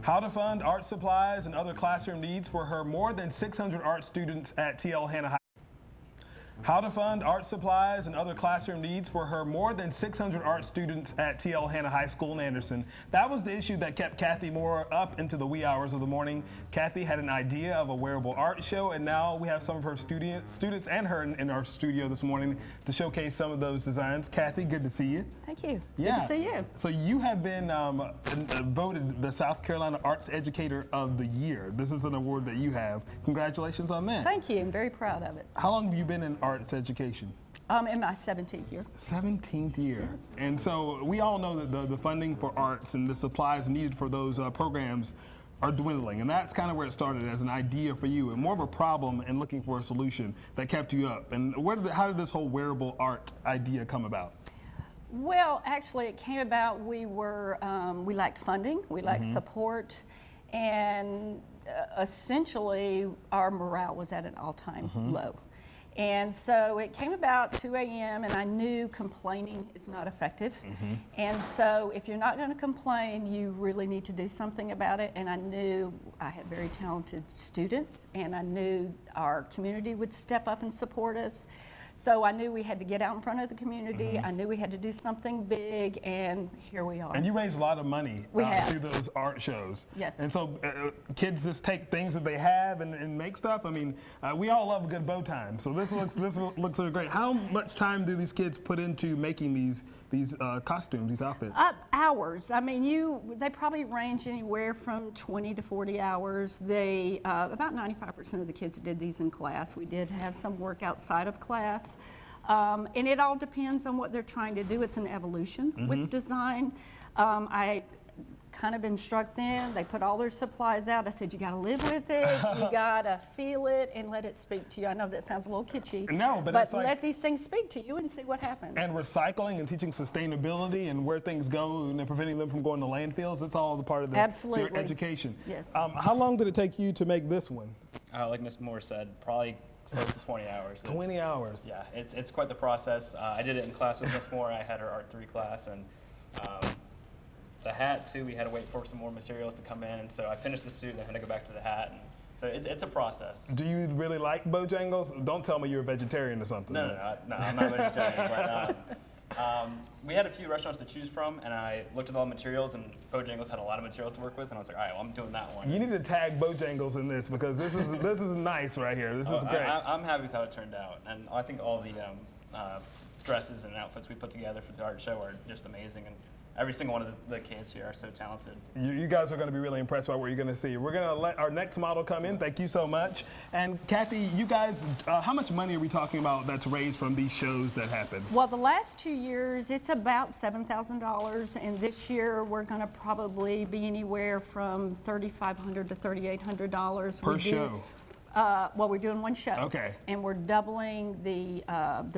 How to fund art supplies and other classroom needs for her more than 600 art students at TL Hannah High. How to fund art supplies and other classroom needs for her more than 600 art students at TL Hannah High School in Anderson. That was the issue that kept Kathy Moore up into the wee hours of the morning. Kathy had an idea of a wearable art show, and now we have some of her students and her in our studio this morning to showcase some of those designs. Kathy, good to see you. Thank you. Yeah. Good to see you. So you have been voted the South Carolina Arts Educator of the Year. This is an award that you have. Congratulations on that. Thank you. I'm very proud of it. How long have you been in arts education? In my 17th year. 17th year. Yes. And so we all know that the funding for arts and the supplies needed for those programs are dwindling. And that's kind of where it started, as an idea for you and more of a problem and looking for a solution that kept you up. And how did this whole wearable art idea come about? Well, actually, it came about, we lacked funding, we lacked support, and essentially our morale was at an all-time low. And so it came about 2 a.m. and I knew complaining is not effective. And so if you're not going to complain, you really need to do something about it. And I knew I had very talented students, and I knew our community would step up and support us. So I knew we had to get out in front of the community. I knew we had to do something big, and here we are. And you raise a lot of money through those art shows. Yes. And so kids just take things that they have and make stuff. I mean, we all love a good bow time. So this looks really great. How much time do these kids put into making these costumes, these outfits? Hours. I mean, they probably range anywhere from 20 to 40 hours. They about 95% of the kids did these in class. We did have some work outside of class. And it all depends on what they're trying to do. It's an evolution with design. I kind of instruct them. They put all their supplies out. I said, you got to live with it. You got to feel it and let it speak to you. I know that sounds a little kitschy. No, but it's like, let these things speak to you and see what happens. And recycling and teaching sustainability and where things go and preventing them from going to landfills. It's all the part of their education. Yes. How long did it take you to make this one? Like Ms. Moore said, probably close to 20 hours. 20 hours. Yeah, it's quite the process. I did it in class with Ms. Moore. I had her Art 3 class, and the hat too, we had to wait for some more materials to come in, and so I finished the suit and I had to go back to the hat. And so it's a process. Do you really like Bojangles? Don't tell me you're a vegetarian or something. No, I'm not a vegetarian. But, we had a few restaurants to choose from, and I looked at all the materials, and Bojangles had a lot of materials to work with, and I was like, all right, well, I'm doing that one. You need to tag Bojangles in this, because this is nice right here. This is great. I'm happy with how it turned out, and I think all the dresses and outfits we put together for the art show are just amazing. And every single one of the kids here are so talented. You guys are going to be really impressed by what you're going to see. We're going to let our next model come in. Thank you so much. And Kathy, you guys, how much money are we talking about that's raised from these shows that happen? Well, the last 2 years, it's about $7,000, and this year we're going to probably be anywhere from $3,500 to $3,800 per show. Well, we're doing one show. Okay. And we're doubling the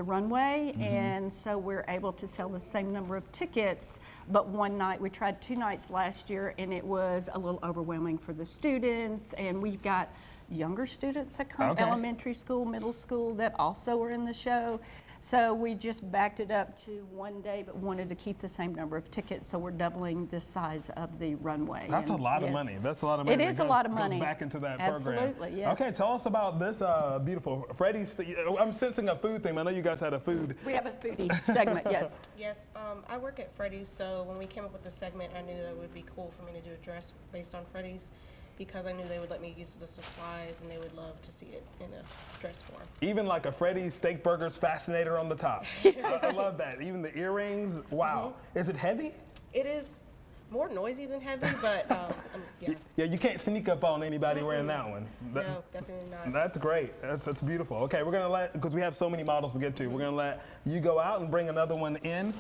runway, and so we're able to sell the same number of tickets, but one night. We tried 2 nights last year, and it was a little overwhelming for the students, and we've got younger students that come, elementary school, middle school, that also are in the show. So we just backed it up to 1 day, but wanted to keep the same number of tickets, so we're doubling the size of the runway. That's a lot of money. That's a lot of money. It is a lot of money. Goes back into that program. Absolutely, yes. Okay, tell us about this beautiful Freddie's. I'm sensing a food theme. I know you guys had a food. We have a foodie segment, yes. Yes, I work at Freddy's, so when we came up with the segment, I knew that it would be cool for me to do a dress based on Freddy's, because I knew they would let me use the supplies and they would love to see it in a dress form. Even like a Freddy's Steak Burgers Fascinator on the top. I love that. Even the earrings. Wow. Is it heavy? It is more noisy than heavy, but yeah. Yeah, you can't sneak up on anybody wearing that one. No, definitely not. That's great. That's beautiful. Okay, we're gonna because we have so many models to get to, we're gonna let you go out and bring another one in.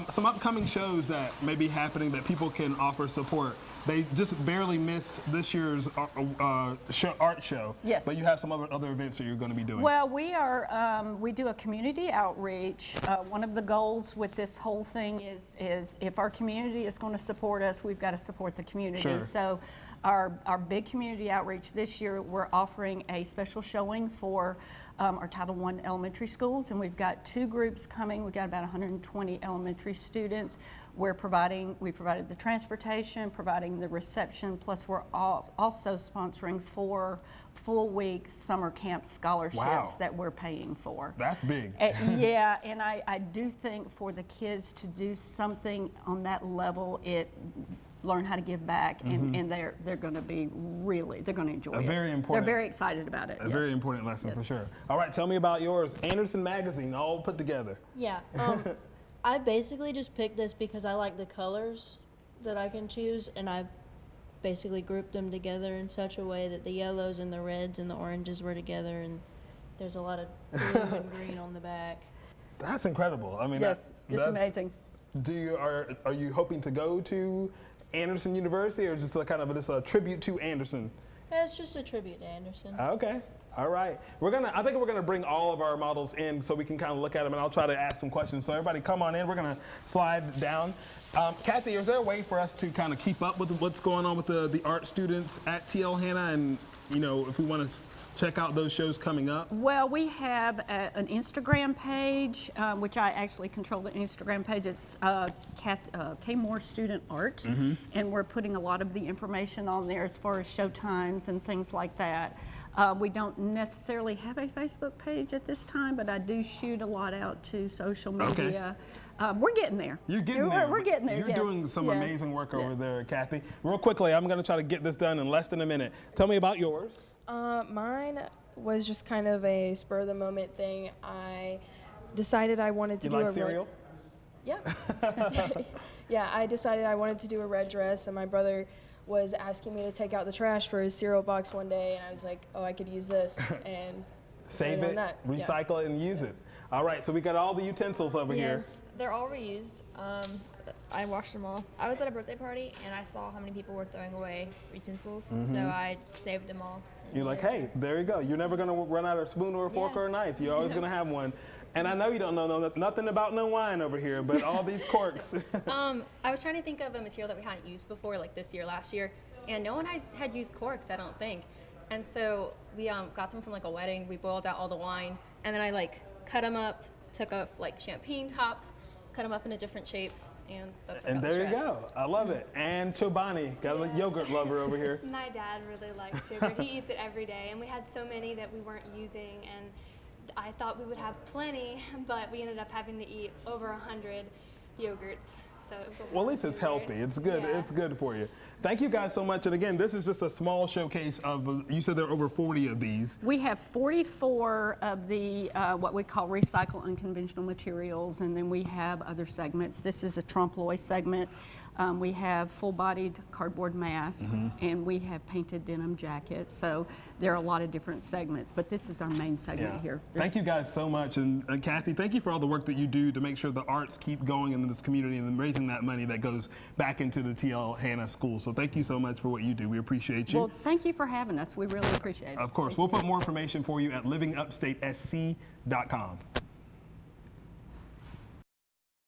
Some upcoming shows that may be happening that people can offer support. They just barely missed this year's art show. Yes. But you have some other events that you're going to be doing. Well, we do a community outreach. One of the goals with this whole thing is if our community is going to support us, we've got to support the community. Sure. So our big community outreach this year, we're offering a special showing for our Title I elementary schools, and we've got 2 groups coming. We've got about 120 elementary students. we provided the transportation, providing the reception, plus we're also sponsoring 4 full-week summer camp scholarships that we're paying for. That's big. Yeah, and I do think for the kids to do something on that level, learn how to give back, and they're going to be they're going to enjoy it. Very important. They're very excited about it. A very important lesson for sure. All right, tell me about yours. Anderson Magazine, all put together. Yeah. I basically just picked this because I like the colors that I can choose, and I basically grouped them together in such a way that the yellows and the reds and the oranges were together, and there's a lot of blue and green on the back. That's incredible. I mean, yes, it's amazing. Are you hoping to go to Anderson University, or just a kind of a tribute to Anderson? Yeah, it's just a tribute to Anderson. Okay. All right. I think we're gonna bring all of our models in so we can kind of look at them, and I'll try to ask some questions. So everybody come on in. We're gonna slide down. Kathy, is there a way for us to kind of keep up with what's going on with the art students at TL Hanna, and if we want to check out those shows coming up? Well, we have an Instagram page, which I actually control the Instagram page. It's K Moore Student Art, and we're putting a lot of the information on there as far as show times and things like that. We don't necessarily have a Facebook page at this time, but I do shoot a lot out to social media. Okay. We're getting there. You're getting there. We're getting there. You're doing some amazing work over there, Kathy. Real quickly, I'm going to try to get this done in less than a minute. Tell me about yours. Mine was just kind of a spur of the moment thing. I decided I wanted to do a cereal? Yeah. Yeah, I decided I wanted to do a red dress, and my brother was asking me to take out the trash for his cereal box one day, and I was like, oh, I could use this, and save it, recycle it, and use it. All right, so we got all the utensils over here. Yes, they're all reused. I washed them all. I was at a birthday party, and I saw how many people were throwing away utensils, so I saved them all. You're like, hey, there you go. You're never going to run out of a spoon or a fork or a knife. You're always going to have one. And I know you don't know nothing about no wine over here, but all these corks. I was trying to think of a material that we hadn't used before, like this year, last year, and no one had used corks, I don't think. And so we got them from like a wedding. We boiled out all the wine, and then I cut them up, took off like champagne tops, cut them up into different shapes, and that's what got the there you dress. go. I love it. And Chobani, got a yogurt lover over here. My dad really likes yogurt. He eats it every day, and we had so many that we weren't using, and I thought we would have plenty, but we ended up having to eat over 100 yogurts. So it was a well, at least it's healthy. It's good. Yeah. It's good for you. Thank you guys so much. And again, this is just a small showcase of, you said there are over 40 of these. We have 44 of the what we call recycle unconventional materials, and then we have other segments. This is a trompe-l'oeil segment. We have full-bodied cardboard masks, and we have painted denim jackets. So there are a lot of different segments, but this is our main segment here. Thank you guys so much. And Kathy, thank you for all the work that you do to make sure the arts keep going in this community and raising that money that goes back into the TL Hanna School. So thank you so much for what you do. We appreciate you. Well, thank you for having us. We really appreciate it. Of course. We'll put more information for you at livingupstatesc.com.